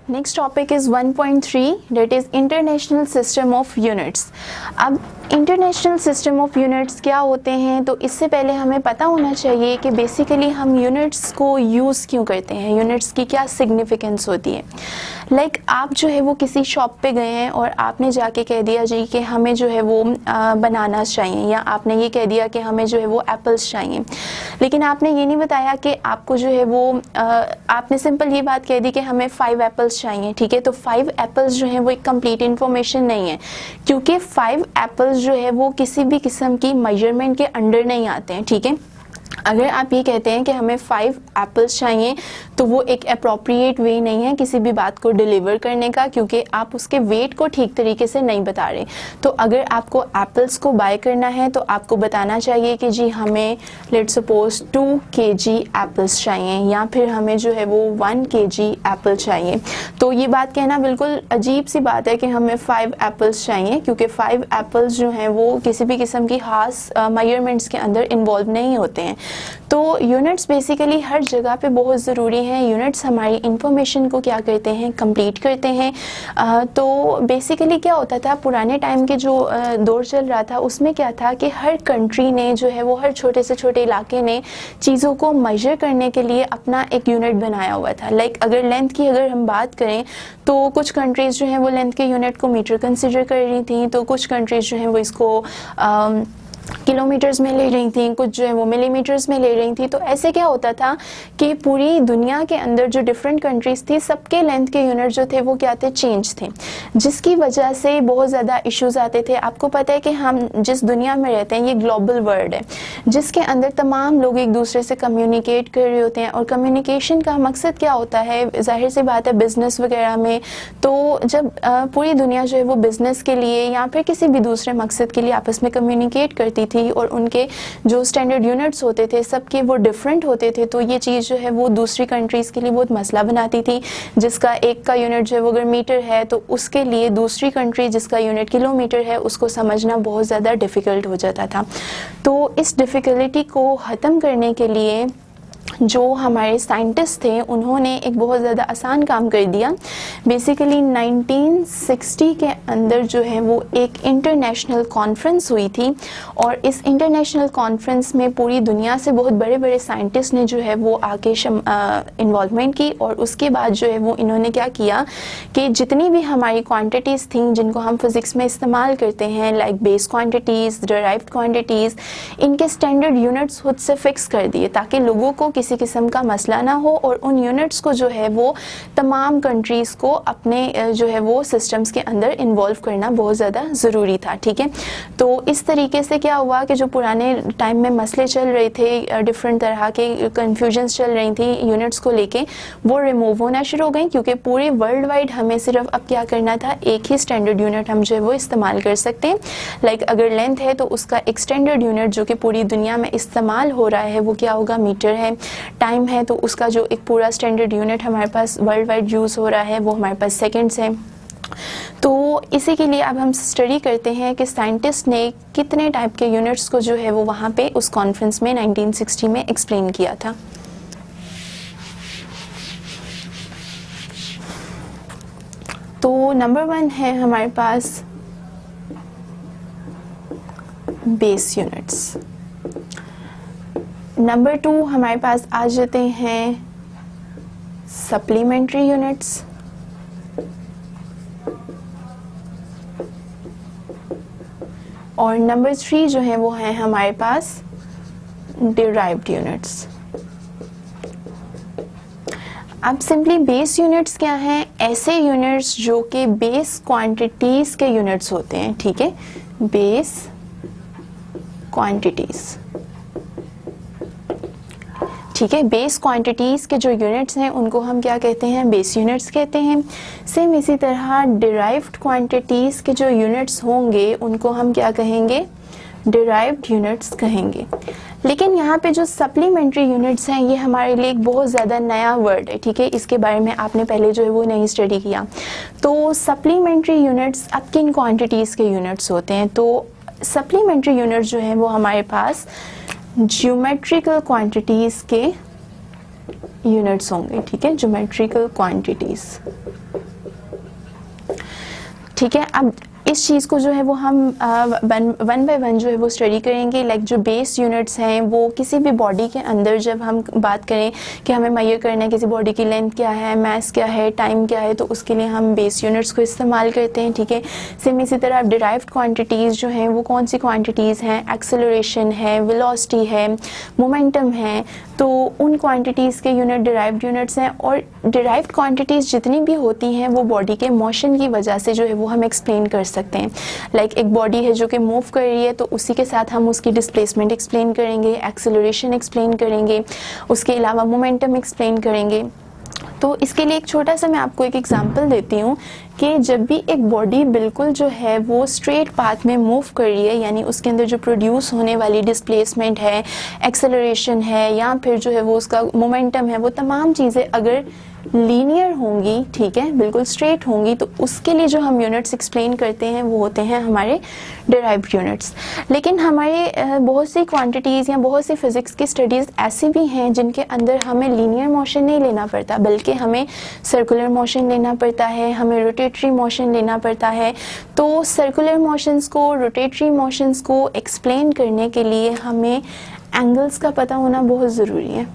Next topic is 1.3 that is international system of units. अब international system of units क्या होते हैं, तो इससे पहले हमें पता होना चाहिए कि बेसिकली हम यूनिट्स को यूज़ क्यों करते हैं, यूनिट्स की क्या सिग्निफिकेंस होती है। लाइक आप जो है वो किसी शॉप पे गए हैं और आपने जाके कह दिया जी कि हमें जो है वो बनानास चाहिए, या आपने ये कह दिया कि हमें जो है वो एप्पल्स चाहिए, लेकिन आपने ये नहीं बताया कि आपको जो है वो आपने सिंपल ये बात कह दी कि हमें 5 एप्पल्स चाहिए। ठीक है, तो 5 एप्पल्स जो है वो एक कंप्लीट इन्फॉर्मेशन नहीं है, क्योंकि 5 एप्पल्स जो है वो किसी भी किस्म की मेजरमेंट के अंडर नहीं आते हैं। ठीक है, अगर आप ये कहते हैं कि हमें 5 एप्पल्स चाहिए तो वो एक अप्रोप्रिएट वे नहीं है किसी भी बात को डिलीवर करने का, क्योंकि आप उसके वेट को ठीक तरीके से नहीं बता रहे। तो अगर आपको एप्पल्स को बाय करना है तो आपको बताना चाहिए कि जी हमें लेट्स सपोज 2 kg एप्पल्स चाहिए, या फिर हमें जो है वो 1 kg एप्पल चाहिए। तो ये बात कहना बिल्कुल अजीब सी बात है कि हमें 5 एप्पल्स चाहिए, क्योंकि 5 एप्पल्स जो हैं वो किसी भी किस्म की खास मेजरमेंट्स के अंदर इन्वॉल्व नहीं होते हैं। तो यूनिट्स बेसिकली हर जगह पे बहुत ज़रूरी हैं। यूनिट्स हमारी इंफॉर्मेशन को क्या करते हैं, कंप्लीट करते हैं। तो बेसिकली क्या होता था, पुराने टाइम के जो दौर चल रहा था उसमें क्या था कि हर कंट्री ने जो है वो हर छोटे से छोटे इलाके ने चीज़ों को मेजर करने के लिए अपना एक यूनिट बनाया हुआ था। लाइक अगर लेंथ की अगर हम बात करें तो कुछ कंट्रीज़ जो हैं वो लेंथ के यूनिट को मीटर कंसिडर कर रही थी, तो कुछ कंट्रीज़ जो हैं वो इसको किलोमीटर्स में ले रही थी, कुछ जो है वो मिलीमीटर्स में ले रही थी। तो ऐसे क्या होता था कि पूरी दुनिया के अंदर जो डिफरेंट कंट्रीज़ थी सबके लेंथ के यूनिट जो थे वो क्या थे, चेंज थे, जिसकी वजह से बहुत ज़्यादा इश्यूज़ आते थे। आपको पता है कि हम जिस दुनिया में रहते हैं ये ग्लोबल वर्ल्ड है, जिसके अंदर तमाम लोग एक दूसरे से कम्युनिकेट कर रहे होते हैं, और कम्युनिकेशन का मकसद क्या होता है, जाहिर सी बात है बिज़नेस वगैरह में। तो जब पूरी दुनिया जो है वो बिज़नेस के लिए या फिर किसी भी दूसरे मकसद के लिए आपस में कम्युनिकेट करती थी, और उनके जो स्टैंडर्ड यूनिट्स होते थे सबके वो डिफरेंट होते थे, तो ये चीज़ जो है वो दूसरी कंट्रीज़ के लिए बहुत मसला बनाती थी। जिसका एक का यूनिट जो है वो अगर मीटर है तो उसके लिए दूसरी कंट्री जिसका यूनिट किलोमीटर है उसको समझना बहुत ज़्यादा डिफ़िकल्ट हो जाता था। तो इस डिफ़िकल्टी को ख़त्म करने के लिए जो हमारे साइंटिस्ट थे उन्होंने एक बहुत ज़्यादा आसान काम कर दिया। बेसिकली 1960 के अंदर जो है वो एक इंटरनेशनल कॉन्फ्रेंस हुई थी, और इस इंटरनेशनल कॉन्फ्रेंस में पूरी दुनिया से बहुत बड़े बड़े साइंटिस्ट ने जो है वो आके इन्वॉल्वमेंट की, और उसके बाद जो है वो इन्होंने क्या किया कि जितनी भी हमारी क्वांटिटीज़ थी जिनको हम फिज़िक्स में इस्तेमाल करते हैं, like base quantities, derived quantities, इनके स्टैंडर्ड यूनिट्स खुद से फिक्स कर दिए ताकि लोगों को किसी किस्म का मसला ना हो, और उन यूनिट्स को जो है वो तमाम कंट्रीज़ को अपने जो है वो सिस्टम्स के अंदर इन्वॉल्व करना बहुत ज़्यादा ज़रूरी था। ठीक है, तो इस तरीके से क्या हुआ कि जो पुराने टाइम में मसले चल रहे थे, डिफरेंट तरह के कन्फ्यूजन्स चल रही थी यूनिट्स को लेके, वो रिमूव होना शुरू हो गई, क्योंकि पूरे वर्ल्ड वाइड हमें सिर्फ अब क्या करना था, एक ही स्टैंडर्ड यूनिट हम जो है वो इस्तेमाल कर सकते हैं। लाइक अगर लेंथ है तो उसका एक स्टैंडर्ड यूनिट जो कि पूरी दुनिया में इस्तेमाल हो रहा है वो क्या होगा, मीटर है। टाइम है तो उसका जो एक पूरा स्टैंडर्ड यूनिट हमारे पास वर्ल्ड वाइड यूज़ हो रहा है वो हमारे पास सेकंड्स है। तो इसी के लिए अब हम स्टडी करते हैं कि साइंटिस्ट ने कितने टाइप के यूनिट्स को जो है वो वहाँ पे उस कॉन्फ्रेंस में 1960 में एक्सप्लेन किया था। तो नंबर 1 है हमारे पास बेस यूनिट्स। नंबर 2 हमारे पास आ जाते हैं सप्लीमेंट्री यूनिट्स। और नंबर 3 जो है वो है हमारे पास डिराइव्ड यूनिट्स। अब सिंपली बेस यूनिट्स क्या हैं, ऐसे यूनिट्स जो कि बेस क्वांटिटीज़ के यूनिट्स होते हैं। ठीक है, बेस क्वांटिटीज़। ठीक है, बेस क्वांटिटीज़ के जो यूनिट्स हैं उनको हम क्या कहते हैं, बेस यूनिट्स कहते हैं। सेम इसी तरह डिराइव्ड क्वांटिटीज़ के जो यूनिट्स होंगे उनको हम क्या कहेंगे, डिराइव्ड यूनिट्स कहेंगे। लेकिन यहाँ पे जो सप्लीमेंट्री यूनिट्स हैं ये हमारे लिए एक बहुत ज़्यादा नया वर्ड है। ठीक है, इसके बारे में आपने पहले जो है वो नहीं स्टडी किया। तो सप्लीमेंट्री यूनिट्स अब किन क्वांटिटीज़ के यूनिट्स होते हैं, तो सप्लीमेंट्री यूनिट्स जो हैं वो हमारे पास ज्योमेट्रिकल क्वांटिटीज़ के यूनिट्स होंगे। ठीक है, ज्योमेट्रिकल क्वांटिटीज़। ठीक है। अब इस चीज़ को जो है वो हम वन बाय वन जो है वो स्टडी करेंगे। लाइक जो बेस यूनिट्स हैं वो किसी भी बॉडी के अंदर जब हम बात करें कि हमें मेजर करना है किसी बॉडी की लेंथ क्या है, मास क्या है, टाइम क्या है, तो उसके लिए हम बेस यूनिट्स को इस्तेमाल करते हैं। ठीक है। सेम इसी तरह अब डिराइव्ड क्वांटिटीज़ जो हैं वो कौन सी क्वांटिटीज़ हैं, एक्सेलरेशन है, वेलोसिटी है, मोमेंटम है, तो उन क्वांटिटीज़ के यूनिट डिराइव्ड यूनिट्स हैं। और डिराइव्ड क्वांटिटीज़ जितनी भी होती हैं वो बॉडी के मोशन की वजह से जो है वो हम एक्सप्लेन कर सकते हैं। लाइक एक बॉडी है जो कि मूव कर रही है, तो उसी के साथ हम उसकी डिस्प्लेसमेंट एक्सप्लेन करेंगे, एक्सेलरेशन एक्सप्लेन करेंगे, उसके अलावा मोमेंटम एक्सप्लेन करेंगे। तो इसके लिए एक छोटा सा मैं आपको एक एग्जांपल देती हूँ कि जब भी एक बॉडी बिल्कुल जो है वो स्ट्रेट पाथ में मूव कर रही है, यानी उसके अंदर जो प्रोड्यूस होने वाली डिस्प्लेसमेंट है, एक्सेलरेशन है, या फिर जो है वो उसका मोमेंटम है, वो तमाम चीज़ें अगर लीनियर होंगी, ठीक है, बिल्कुल स्ट्रेट होंगी, तो उसके लिए जो हम यूनिट्स एक्सप्लेन करते हैं वो होते हैं हमारे डिराइव्ड यूनिट्स। लेकिन हमारे बहुत सी क्वांटिटीज़ या बहुत सी फिज़िक्स की स्टडीज़ ऐसी भी हैं जिनके अंदर हमें लीनियर मोशन नहीं लेना पड़ता, बल्कि हमें सर्कुलर मोशन लेना पड़ता है, हमें रोटेटरी मोशन लेना पड़ता है। तो सर्कुलर मोशंस को, रोटेटरी मोशंस को एक्सप्लेन करने के लिए हमें एंगल्स का पता होना बहुत ज़रूरी है।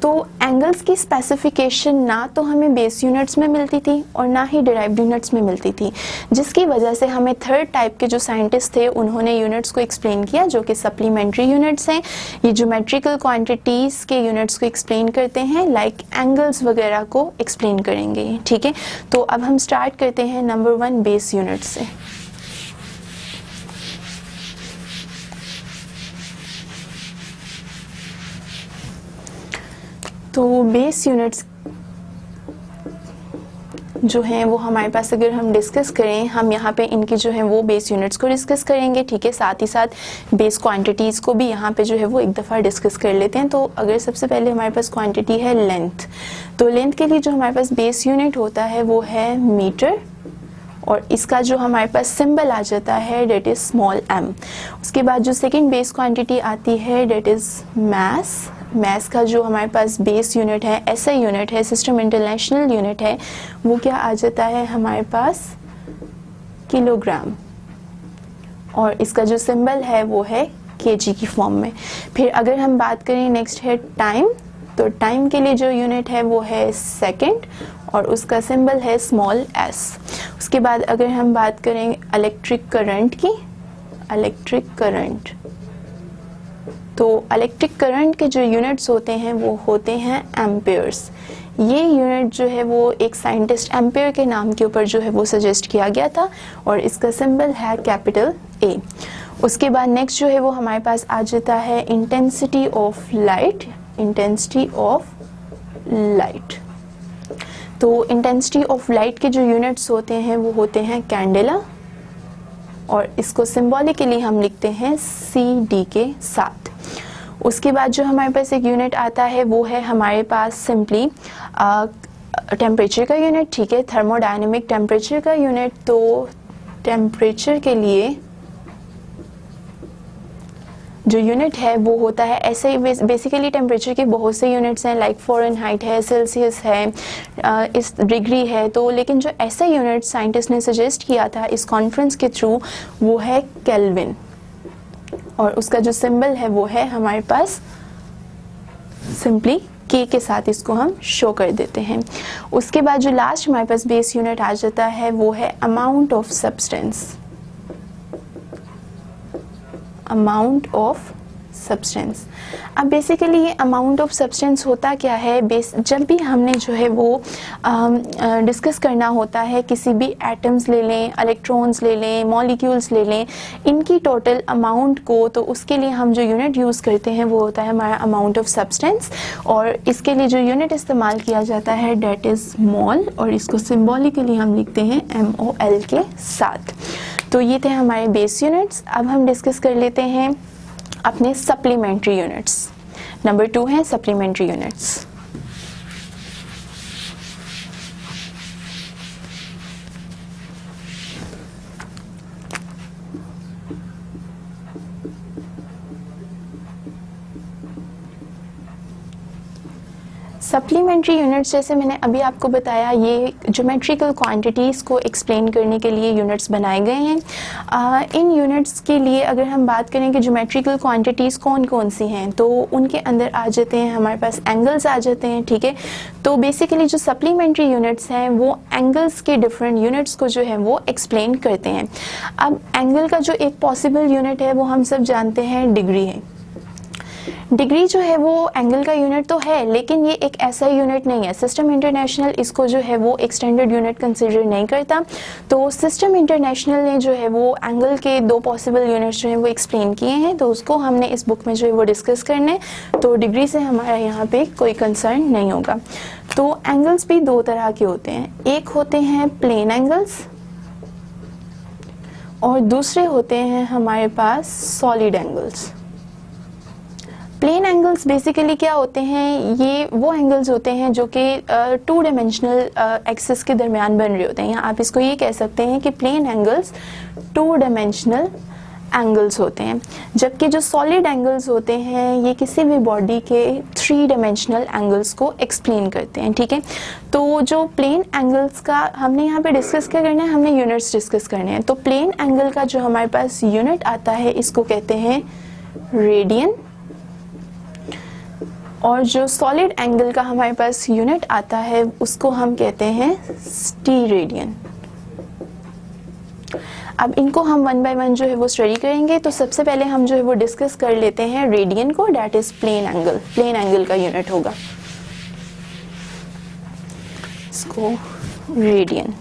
तो एंगल्स की स्पेसिफिकेशन ना तो हमें बेस यूनिट्स में मिलती थी और ना ही डिराइव्ड यूनिट्स में मिलती थी, जिसकी वजह से हमें थर्ड टाइप के जो साइंटिस्ट थे उन्होंने यूनिट्स को एक्सप्लेन किया, जो कि सप्लीमेंट्री यूनिट्स हैं। ये ज्योमेट्रिकल क्वांटिटीज़ के यूनिट्स को एक्सप्लेन करते हैं, लाइक एंगल्स वगैरह को एक्सप्लेन करेंगे। ठीक है। तो अब हम स्टार्ट करते हैं नंबर 1 बेस यूनिट से। तो बेस यूनिट्स जो हैं वो हमारे पास अगर हम डिस्कस करें, हम यहाँ पे इनकी जो है वो बेस यूनिट्स को डिस्कस करेंगे। ठीक है। साथ ही साथ बेस क्वांटिटीज़ को भी यहाँ पे जो है वो एक दफ़ा डिस्कस कर लेते हैं। तो अगर सबसे पहले हमारे पास क्वांटिटी है लेंथ, तो लेंथ के लिए जो हमारे पास बेस यूनिट होता है वो है मीटर, और इसका जो हमारे पास सिंबल आ जाता है डेट इज़ स्मॉल m। उसके बाद जो सेकेंड बेस क्वांटिटी आती है डेट इज़ मास। मास का जो हमारे पास बेस यूनिट है, SI यूनिट है, सिस्टम इंटरनेशनल यूनिट है, वो क्या आ जाता है हमारे पास किलोग्राम, और इसका जो सिंबल है वो है kg की फॉर्म में। फिर अगर हम बात करें नेक्स्ट है टाइम, तो टाइम के लिए जो यूनिट है वो है सेकेंड, और उसका सिंबल है स्मॉल s। उसके बाद अगर हम बात करें इलेक्ट्रिक करंट की, इलेक्ट्रिक करंट, तो इलेक्ट्रिक करंट के जो यूनिट्स होते हैं वो होते हैं एम्पेयर्स। ये यूनिट जो है वो एक साइंटिस्ट एम्पेयर के नाम के ऊपर जो है वो सजेस्ट किया गया था, और इसका सिंबल है कैपिटल A। उसके बाद नेक्स्ट जो है वो हमारे पास आ जाता है intensity of light, intensity of light. तो इंटेंसिटी ऑफ लाइट के जो यूनिट्स होते हैं वो होते हैं कैंडेला, और इसको सिंबॉलिकली हम लिखते हैं CD के साथ। उसके बाद जो हमारे पास एक यूनिट आता है वो है हमारे पास सिंपली टेम्परेचर का यूनिट। ठीक है। थर्मोडायनेमिक टेम्परेचर का यूनिट, तो टेम्परेचर के लिए जो यूनिट है वो होता है ऐसे ही। बेसिकली टेम्परेचर के बहुत से यूनिट्स हैं, लाइक फ़ारेनहाइट है, सेल्सियस है, इस डिग्री है, तो लेकिन जो ऐसा यूनिट साइंटिस्ट ने सजेस्ट किया था इस कॉन्फ्रेंस के थ्रू वो है केल्विन, और उसका जो सिंबल है वो है हमारे पास सिंपली K के साथ, इसको हम शो कर देते हैं। उसके बाद जो लास्ट हमारे पास बेस यूनिट आ जाता है वो है amount of substance, amount of substance. अब बेसिकली ये अमाउंट ऑफ सब्सटेंस होता क्या है, जब भी हमने जो है वो डिस्कस करना होता है किसी भी एटम्स ले लें, इलेक्ट्रॉन्स ले लें, मॉलिक्यूल्स ले लें, इनकी टोटल अमाउंट को, तो उसके लिए हम जो यूनिट यूज़ करते हैं वो होता है हमारा अमाउंट ऑफ सब्सटेंस, और इसके लिए जो यूनिट इस्तेमाल किया जाता है डेट इज़ मोल, और इसको सिम्बॉलिकली हम लिखते हैं MOL के साथ। तो ये थे हमारे बेस यूनिट्स। अब हम डिस्कस कर लेते हैं अपने सप्लीमेंट्री यूनिट्स। नंबर 2 है सप्लीमेंट्री यूनिट्स। सप्लीमेंट्री यूनिट्स जैसे मैंने अभी आपको बताया, ये ज्योमेट्रिकल क्वांटिटीज़ को एक्सप्लेन करने के लिए यूनिट्स बनाए गए हैं। इन यूनिट्स के लिए अगर हम बात करें कि ज्योमेट्रिकल क्वांटिटीज़ कौन कौन सी हैं, तो उनके अंदर आ जाते हैं हमारे पास एंगल्स आ जाते हैं, ठीक है। तो बेसिकली जो सप्लीमेंट्री यूनिट्स हैं वो एंगल्स के डिफरेंट यूनिट्स को जो है वो एक्सप्लेन करते हैं। अब एंगल का जो एक पॉसिबल यूनिट है वो हम सब जानते हैं डिग्री है। डिग्री जो है वो एंगल का यूनिट तो है, लेकिन ये एक ऐसा यूनिट नहीं है। सिस्टम इंटरनेशनल इसको जो है वो एक स्टैंडर्ड यूनिट कंसिडर नहीं करता। तो सिस्टम इंटरनेशनल ने जो है वो एंगल के दो पॉसिबल यूनिट्स जो हैं वो एक्सप्लेन किए हैं, तो उसको हमने इस बुक में जो है वो डिस्कस करने, तो डिग्री से हमारा यहाँ पे कोई कंसर्न नहीं होगा। तो एंगल्स भी दो तरह के होते हैं, एक होते हैं प्लेन एंगल्स और दूसरे होते हैं हमारे पास solid angles. Plane angles basically क्या होते हैं, ये वो एंगल्स होते हैं जो कि टू डायमेंशनल एक्सिस के दरमियान बन रहे होते हैं, या आप इसको ये कह सकते हैं कि plane angles two dimensional angles होते हैं। जबकि जो सॉलिड एंगल्स होते हैं ये किसी भी बॉडी के थ्री डायमेंशनल एंगल्स को एक्सप्लेन करते हैं, ठीक है। तो जो प्लेन एंगल्स का हमने यहाँ पे डिस्कस क्या करना है, हमने यूनिट्स डिस्कस करने हैं। तो प्लेन एंगल का जो हमारे पास यूनिट आता है इसको कहते हैं रेडियन, और जो सॉलिड एंगल का हमारे पास यूनिट आता है उसको हम कहते हैं स्टीरेडियन। अब इनको हम वन बाय वन जो है वो स्टडी करेंगे। तो सबसे पहले हम जो है वो डिस्कस कर लेते हैं रेडियन को, that is plane angle. Plane angle का यूनिट होगा इसको रेडियन।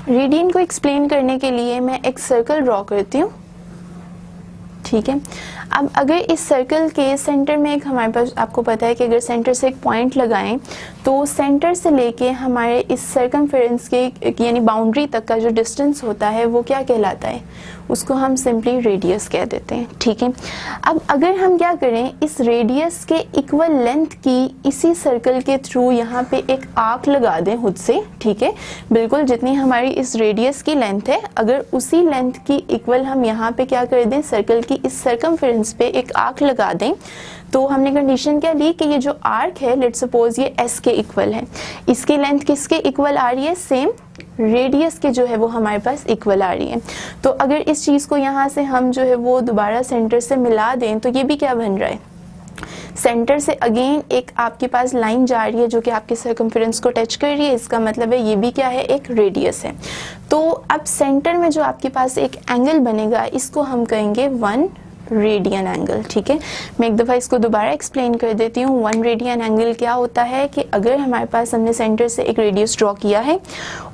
रेडियन को एक्सप्लेन करने के लिए मैं एक सर्कल ड्रॉ करती हूँ, ठीक है। अब अगर इस सर्कल के सेंटर में एक हमारे पास, आपको पता है कि अगर सेंटर से एक पॉइंट लगाएं तो सेंटर से लेके हमारे इस सर्कमफेरेंस के यानी बाउंड्री तक का जो डिस्टेंस होता है वो क्या कहलाता है, उसको हम सिंपली रेडियस कह देते हैं, ठीक है। अब अगर हम क्या करें, इस रेडियस के इक्वल लेंथ की इसी सर्कल के थ्रू यहाँ पे एक आर्क लगा दें खुद से, ठीक है। बिल्कुल जितनी हमारी इस रेडियस की लेंथ है, अगर उसी लेंथ की इक्वल हम यहाँ पे क्या कर दें, सर्कल की इस सर्कमफेरेंस पे एक आर्क लगा दें, तो हमने कंडीशन क्या ली कि ये जो आर्क है, लेट्स सपोज ये एस के इक्वल है, इसकी लेंथ किसके इक्वल आ रही है, सेम रेडियस के जो है वो हमारे पास इक्वल आ रही है। तो अगर इस चीज़ को यहाँ से हम जो है वो दोबारा सेंटर से मिला दें तो ये भी क्या बन रहा है, सेंटर से अगेन एक आपके पास लाइन जा रही है जो कि आपके सर्कमफेरेंस को टच कर रही है, इसका मतलब है ये भी क्या है, एक रेडियस है। तो अब सेंटर में जो आपके पास एक एंगल बनेगा इसको हम कहेंगे 1 रेडियन एंगल, ठीक है। मैं एक दफ़ा इसको दोबारा एक्सप्लेन कर देती हूँ। 1 रेडियन एंगल क्या होता है कि अगर हमारे पास हमने सेंटर से एक रेडियस ड्रॉ किया है,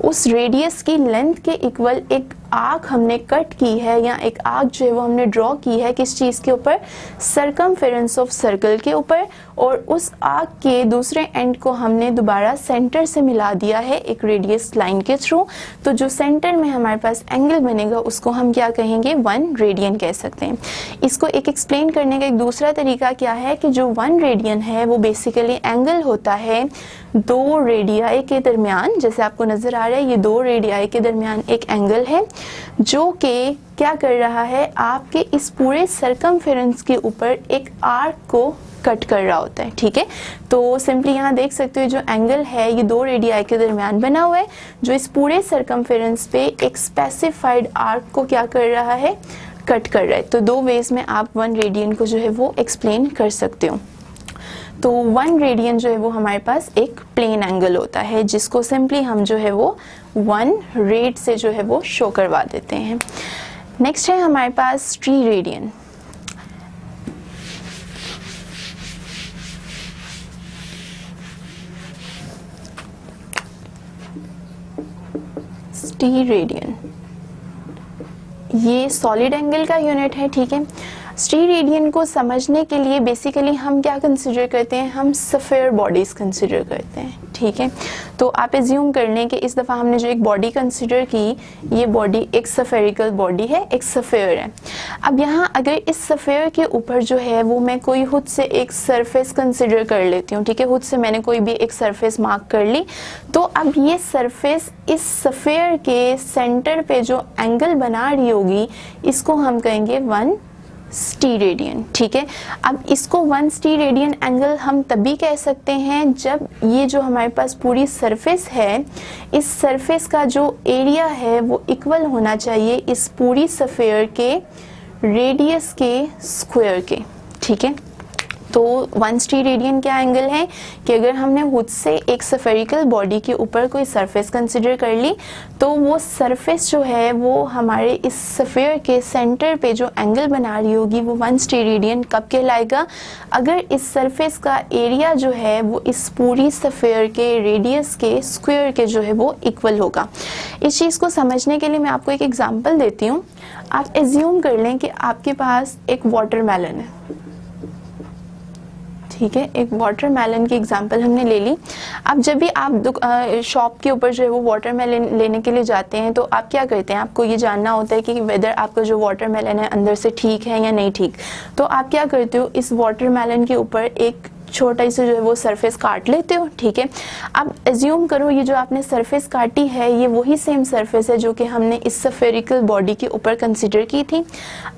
उस रेडियस की लेंथ के इक्वल एक आर्क हमने कट की है, या एक आर्क जो है वो हमने ड्रॉ की है किस चीज़ के ऊपर, सर्कमफेरेंस ऑफ सर्कल के ऊपर, और उस आर्क के दूसरे एंड को हमने दोबारा सेंटर से मिला दिया है एक रेडियस लाइन के थ्रू। तो जो सेंटर में हमारे पास एंगल बनेगा उसको हम क्या कहेंगे, 1 रेडियन कह सकते हैं। इसको एक एक्सप्लेन करने का एक दूसरा तरीका क्या है कि जो 1 रेडियन है वो बेसिकली एंगल होता है 2 रेडियाई के दरमियान, जैसे आपको नज़र आ रहा है ये 2 रेडियाई के दरमियान एक एंगल है जो कि क्या कर रहा है, आपके इस पूरे सर्कमफेरेंस के ऊपर एक आर्क को कट कर रहा होता है, ठीक है। तो सिंपली यहाँ देख सकते हो जो एंगल है ये 2 रेडियाई के दरमियान बना हुआ है, जो इस पूरे सर्कमफेरेंस पे एक स्पेसिफाइड आर्क को क्या कर रहा है, कट कर रहा है। तो 2 वेज में आप 1 रेडियन को जो है वो एक्सप्लेन कर सकते हो। तो 1 रेडियन जो है वो हमारे पास एक प्लेन एंगल होता है जिसको सिंपली हम जो है वो 1 रेड से जो है वो शो करवा देते हैं। नेक्स्ट है हमारे पास 3 रेडियन। स्टीरेडियन ये सॉलिड एंगल का यूनिट है, ठीक है। स्टीरेडियन को समझने के लिए बेसिकली हम क्या कंसिडर करते हैं, हम सफ़ेयर बॉडीज कंसिडर करते हैं, ठीक है। तो आप एज्यूम कर लें कि इस दफ़ा हमने जो एक बॉडी कंसिडर की, ये बॉडी एक सफेरिकल बॉडी है, एक सफ़ेयर है। अब यहाँ अगर इस सफ़ेयर के ऊपर जो है वो मैं कोई खुद से एक सरफेस कंसिडर कर लेती हूँ, ठीक है, खुद से मैंने कोई भी एक सरफेस मार्क कर ली, तो अब ये सरफेस इस सफ़ेयर के सेंटर पे जो एंगल बना रही होगी इसको हम कहेंगे 1 स्टीरेडियन, ठीक है। अब इसको 1 स्टीरेडियन एंगल हम तभी कह सकते हैं जब ये जो हमारे पास पूरी सरफेस है, इस सरफेस का जो एरिया है वो इक्वल होना चाहिए इस पूरी स्फीयर के रेडियस के स्क्वायर के, ठीक है। तो 1 स्टीरेडियन क्या एंगल है कि अगर हमने खुद से एक स्फेरिकल बॉडी के ऊपर कोई सरफेस कंसिडर कर ली तो वो सरफेस जो है वो हमारे इस स्फीयर के सेंटर पे जो एंगल बना रही होगी वो 1 स्टीरेडियन कब कहलाएगा, अगर इस सरफेस का एरिया जो है वो इस पूरी स्फीयर के रेडियस के स्क्वायर के जो है वो इक्वल होगा। इस चीज़ को समझने के लिए मैं आपको एक एग्जांपल देती हूँ। आप एज्यूम कर लें कि आपके पास एक वाटरमेलन है, ठीक है। एक वाटरमेलन की एग्जांपल हमने ले ली। अब जब भी आप शॉप के ऊपर जो है वो वाटरमेलन लेने के लिए जाते हैं तो आप क्या करते हैं, आपको ये जानना होता है कि वेदर आपका जो वाटरमेलन है अंदर से ठीक है या नहीं ठीक। तो आप क्या करते हो, इस वाटरमेलन के ऊपर एक छोटा सा जो है वो सरफेस काट लेते हो, ठीक है। अब एज्यूम करो ये जो आपने सरफेस काटी है ये वही सेम सरफेस है जो कि हमने इस स्फेरिकल बॉडी के ऊपर कंसिडर की थी।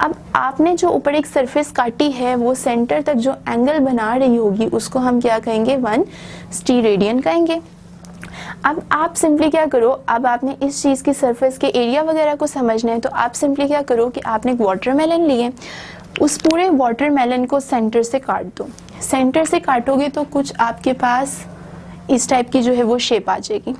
अब आपने जो ऊपर एक सरफेस काटी है वो सेंटर तक जो एंगल बना रही होगी उसको हम क्या कहेंगे, 1 स्टीरेडियन कहेंगे। अब आप सिंपली क्या करो, अब आपने इस चीज़ की सरफेस के एरिया वगैरह को समझना है तो आप सिंपली क्या करो कि आपने एक वाटरमेलन लिए, उस पूरे वाटरमेलन को सेंटर से काट दो। सेंटर से काटोगे तो कुछ आपके पास इस टाइप की जो है वो शेप आ जाएगी।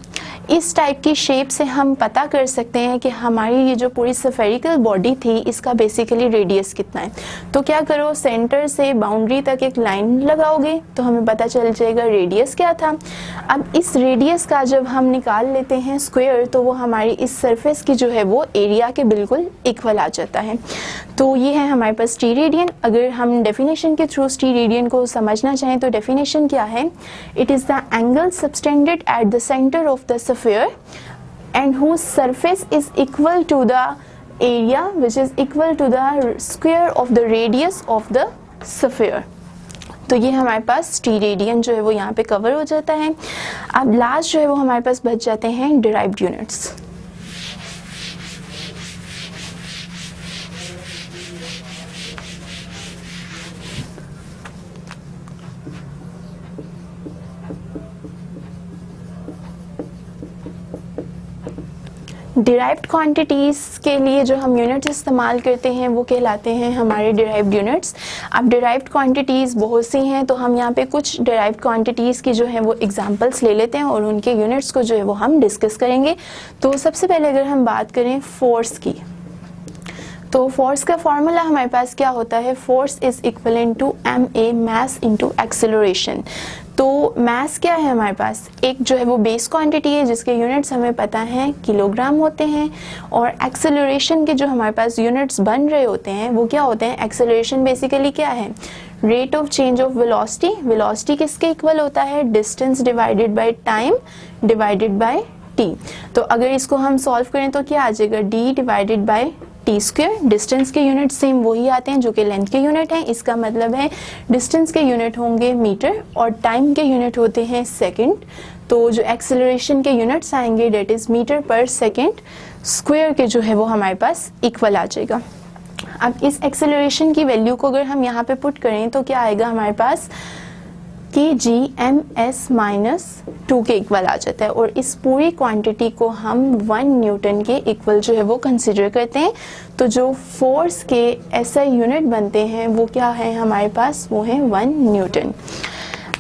इस टाइप की शेप से हम पता कर सकते हैं कि हमारी ये जो पूरी स्फेरिकल बॉडी थी इसका बेसिकली रेडियस कितना है। तो क्या करो, सेंटर से बाउंड्री तक एक लाइन लगाओगे तो हमें पता चल जाएगा रेडियस क्या था। अब इस रेडियस का जब हम निकाल लेते हैं स्क्वायर तो वो हमारी इस सरफेस की जो है वो एरिया के बिल्कुल इक्वल आ जाता है। तो ये है हमारे पास स्टीरेडियन। अगर हम डेफिनेशन के थ्रू स्टीरेडियन को समझना चाहें तो डेफिनेशन क्या है, it is the angle subtended at the centre of the sphere and whose surface is equal to the area which is equal to the square of the radius of the sphere। तो ये हमारे पास स्टीरेडियन जो है वो यहाँ पे cover हो जाता है। अब लास्ट जो है वो हमारे पास बच जाते हैं डिराइव्ड यूनिट्स। डिराइव्ड क्वांटिटीज़ के लिए जो हम यूनिट्स इस्तेमाल करते हैं वो कहलाते हैं हमारे डिराइव्ड यूनिट्स। अब डिराइव्ड क्वांटिटीज़ बहुत सी हैं तो हम यहाँ पे कुछ डिराइव्ड क्वांटिटीज़ की जो है वो एग्जांपल्स ले लेते हैं और उनके यूनिट्स को जो है वो हम डिस्कस करेंगे। तो सबसे पहले अगर हम बात करें फोर्स की, तो फोर्स का फॉर्मूला हमारे पास क्या होता है, force is equivalent to ma mass into acceleration. तो मास क्या है हमारे पास, एक जो है वो बेस क्वांटिटी है जिसके यूनिट्स हमें पता है किलोग्राम होते हैं, और एक्सेलरेशन के जो हमारे पास यूनिट्स बन रहे होते हैं वो क्या होते हैं, एक्सेलरेशन बेसिकली क्या है, rate of change of velocity. Velocity किसके इक्वल होता है, distance divided by time divided by T. तो अगर इसको हम सॉल्व करें तो क्या आ जाएगा, d divided by T square. Distance के यूनिट सेम वही आते हैं जो कि लेंथ के यूनिट हैं, इसका मतलब है डिस्टेंस के यूनिट होंगे मीटर और टाइम के यूनिट होते हैं सेकंड। तो जो एक्सेलरेशन के यूनिट्स आएंगे डेट इज मीटर पर सेकंड स्क्वायर के जो है वो हमारे पास इक्वल आ जाएगा। अब इस एक्सेलरेशन की वैल्यू को अगर हम यहाँ पे पुट करें तो क्या आएगा हमारे पास कि G(m(s)-2 के इक्वल आ जाता है, और इस पूरी क्वांटिटी को हम 1 न्यूटन के इक्वल जो है वो कंसिडर करते हैं। तो जो फोर्स के SI यूनिट बनते हैं वो क्या है हमारे पास, वो है 1 न्यूटन।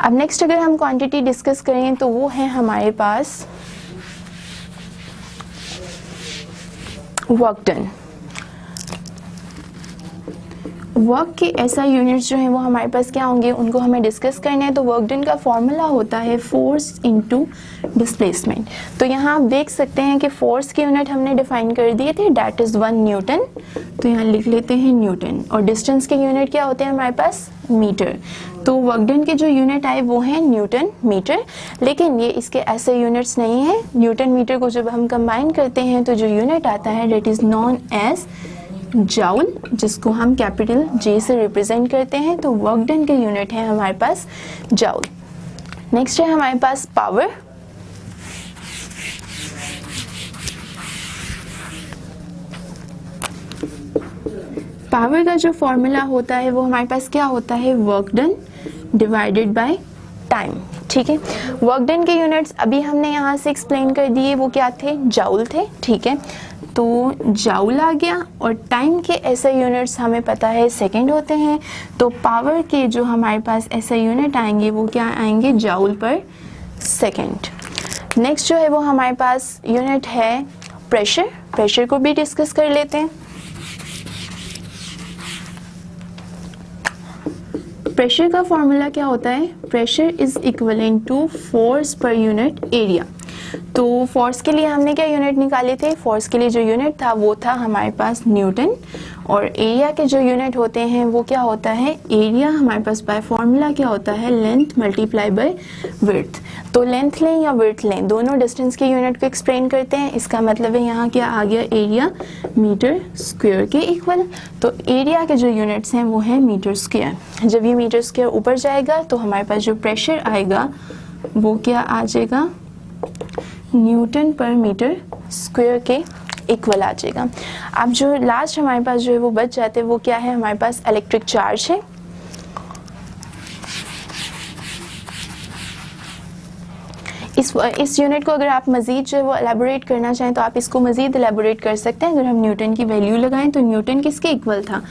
अब नेक्स्ट अगर हम क्वांटिटी डिस्कस करें तो वो है हमारे पास वर्क डन। वर्क के SI यूनिट्स जो हैं वो हमारे पास क्या होंगे, उनको हमें डिस्कस करना है। तो वर्क डन का फॉर्मूला होता है फोर्स इनटू डिस्प्लेसमेंट। तो यहाँ आप देख सकते हैं कि फोर्स के यूनिट हमने डिफाइन कर दिए थे, डैट इज़ 1 न्यूटन। तो यहाँ लिख लेते हैं न्यूटन, और डिस्टेंस के यूनिट क्या होते हैं हमारे पास, मीटर। तो वर्क डन के जो यूनिट आए वो हैं न्यूटन मीटर, लेकिन ये इसके ऐसे यूनिट्स नहीं हैं। न्यूटन मीटर को जब हम कंबाइन करते हैं तो जो यूनिट आता है that is known as joule, जिसको हम कैपिटल J से रिप्रेजेंट करते हैं। तो वर्क डन के यूनिट है हमारे पास जाउल। नेक्स्ट है हमारे पास पावर। पावर का जो फॉर्मूला होता है वो हमारे पास क्या होता है, work done divided by time. ठीक है, वर्क डन के यूनिट्स अभी हमने यहाँ से एक्सप्लेन कर दिए, वो क्या थे, जाउल थे। ठीक है, तो जाउल आ गया, और टाइम के ऐसे यूनिट्स हमें पता है सेकंड होते हैं, तो पावर के जो हमारे पास ऐसे यूनिट आएंगे वो क्या आएंगे, जाउल पर सेकंड। नेक्स्ट जो है वो हमारे पास यूनिट है प्रेशर। प्रेशर को भी डिस्कस कर लेते हैं। प्रेशर का फॉर्मूला क्या होता है, pressure is equivalent to force per unit area. तो फोर्स के लिए हमने क्या यूनिट निकाले थे, फोर्स के लिए जो यूनिट था वो था हमारे पास न्यूटन, और एरिया के जो यूनिट होते हैं वो क्या होता है, एरिया हमारे पास बाय फॉर्मूला क्या होता है, लेंथ मल्टीप्लाई बाय विड्थ। तो लेंथ लें या विड्थ लें, दोनों डिस्टेंस के यूनिट को एक्सप्लेन करते हैं। इसका मतलब है यहाँ क्या आ गया, एरिया मीटर स्क्वायर के इक्वल। तो एरिया के जो यूनिट्स हैं वो है मीटर स्क्वायर। जब ये मीटर स्क्वायर ऊपर जाएगा तो हमारे पास जो प्रेशर आएगा वो क्या आ जाएगा, न्यूटन पर मीटर स्क्वायर के इक्वल आ जाएगा। अब जो लास्ट हमारे पास जो है वो बच जाते हैं वो क्या है, हमारे पास इलेक्ट्रिक चार्ज है। इस यूनिट को अगर आप मज़ीद जो है वो एलेबोरेट करना चाहें तो आप इसको मज़ीद एलेबोरेट कर सकते हैं। अगर हम न्यूटन की वैल्यू लगाएं तो न्यूटन किसके इक्वल था,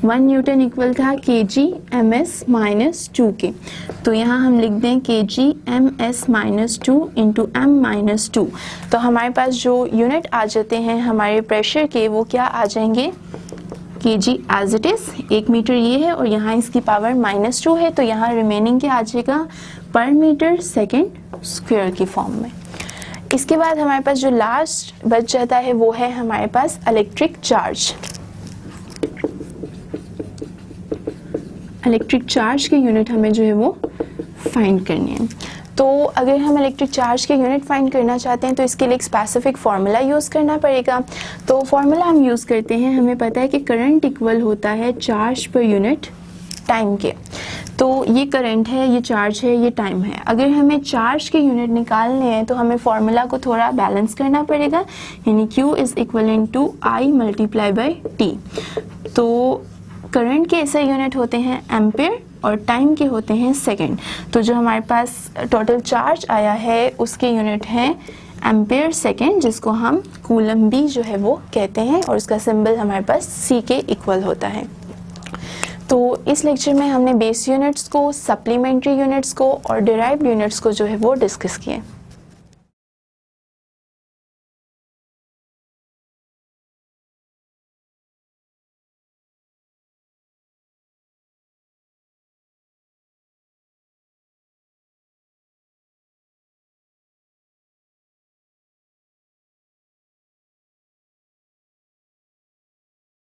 1 न्यूटन इक्वल था kg/-2 के। तो यहाँ हम लिख दें kg/-2 इंटू m-2। तो हमारे पास जो यूनिट आ जाते हैं हमारे प्रेशर के वो क्या आ जाएंगे, kg as it is, 1 metre ये है और यहाँ इसकी पावर -2 है, तो यहाँ रिमेनिंग क्या आ जाएगा, पर मीटर सेकेंड स्क्वायर की फॉर्म में। इसके बाद हमारे पास जो लास्ट बच जाता है वो है हमारे पास इलेक्ट्रिक चार्ज। इलेक्ट्रिक चार्ज के यूनिट हमें जो है वो फाइंड करने हैं। तो अगर हम इलेक्ट्रिक चार्ज के यूनिट फाइंड करना चाहते हैं तो इसके लिए एक स्पेसिफिक फार्मूला यूज़ करना पड़ेगा। तो फार्मूला हम यूज़ करते हैं, हमें पता है कि करंट इक्वल होता है चार्ज पर यूनिट टाइम के। तो ये करंट है, ये चार्ज है, ये टाइम है। अगर हमें चार्ज के यूनिट निकालने हैं तो हमें फार्मूला को थोड़ा बैलेंस करना पड़ेगा, यानी Q is equivalent to I multiply by T। तो करंट के ऐसे यूनिट होते हैं एम्पेयर और टाइम के होते हैं सेकंड। तो जो हमारे पास टोटल चार्ज आया है उसके यूनिट हैं एम्पेयर सेकंड, जिसको हम कूलम भी जो है वो कहते हैं, और उसका सिंबल हमारे पास C के इक्वल होता है। तो इस लेक्चर में हमने बेस यूनिट्स को, सप्लीमेंट्री यूनिट्स को और डिराइव्ड यूनिट्स को जो है वो डिस्कस किए।